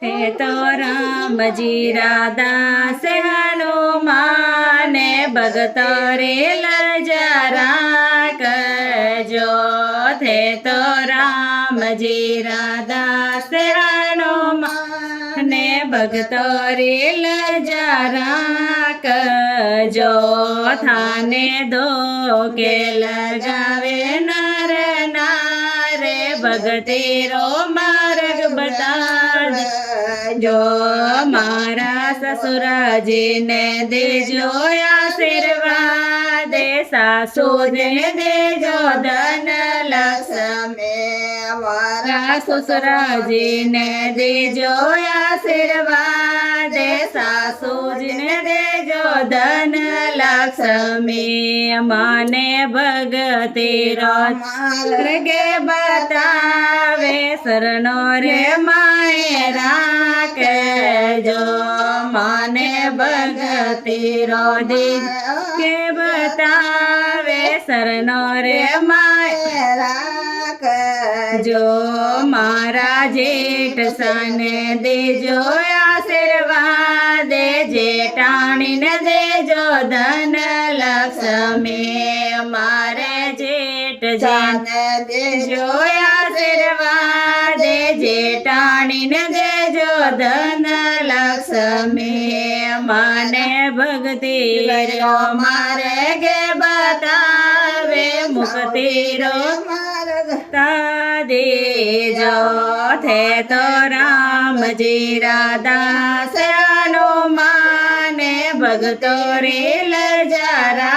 थे तो राम जी राधा से हनुमान भगत रे लजरा जो थे तो राम जी राधा से हनुमान भगत रे लजरा जो थाने दो के लगावे नर नारे भगती रो मार्ग बता जो मारा ससुराजी ने देजो आशीर्वाद सासू ने देजो धन लक्ष्मी मारा ससुराजी ने देजो आशीर्वाद सासू जी ने देजो धन लक्ष्मी माने भगती रो मार्ग बतावे शरणो रे मायरा जो माने भगती रो दीज के बतावे शरणो रे मायरा जो मारा जेठ सन देजो आशीर्वाद जेठाणी ने देजो धन लक्ष्मी मारे जेठ जान देजो आशीर्वाद जेठाणी ने देजो धन लक्ष्मी माने भक्ति रो मारे गे बतावे मुक्ति रो देजो थे तो राम जी राधा से हनुमान भगतो रे लजरा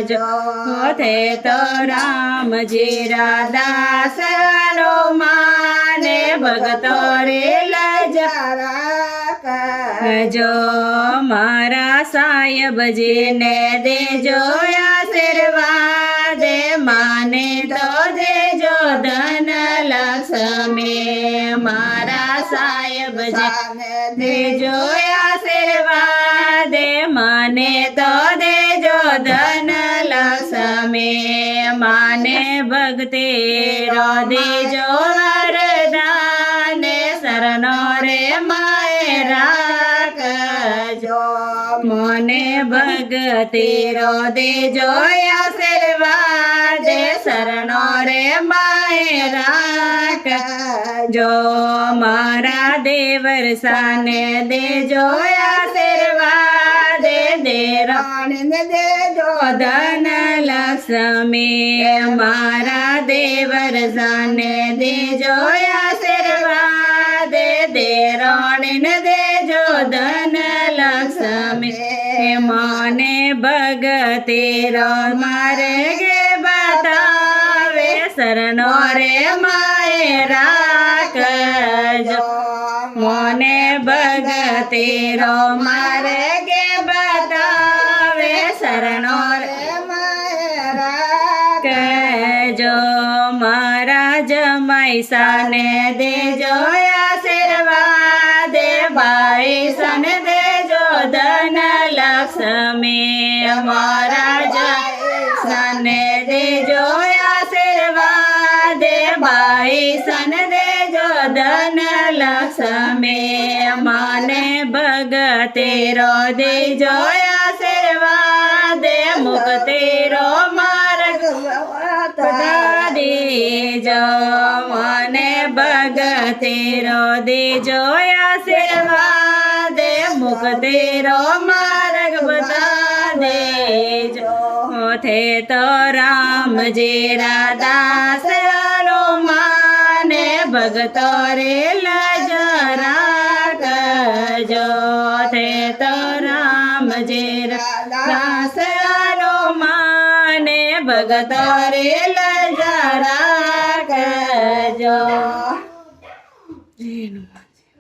जो थे तो राम जी राधा से हनुमान भगतो रे लजरा जो मारा साहेब जी ने देजो आशीर्वाद माने तो देजो धन लक्ष्मी मारा साहेब जी देजो आशीर्वाद माने तो देजो धन लक्ष्मी माने भक्ति रो देजो वरदान शरणो रे मायरा जो मोने भगति रो देजो आशीर्वाद शरणो रे मायरा जो मारा देवर साने देजो आशीर्वाद दे रानी ने देजो धन लक्ष्मी मारा देवर साने देजो आशीर्वाद दे रानी ने देजो धन लक्ष्मी माने भगति रो मारे गे बतावे शरणो रे मायरा जो मोने भगति रो मारे गे बतावे शरणो रे मायरा जो मारा जमाई साने देजो आशीर्वाद भाई सन देजो धन लक्ष्मी मारा साने देजो आशीर्वाद भाई सन देजो धन लक्ष्मी माने भगति रो देजो आशीर्वाद मुक्ति रो मार्ग बता देजो माने भगति रो देजो आशीर्वाद मुक्ति रो मार्ग बता देजो थे तो राम जी राधा से हनुमान भगतो रे लजरा जो थे तो राम जी राधा से हनुमान भगतो रे लजरा जो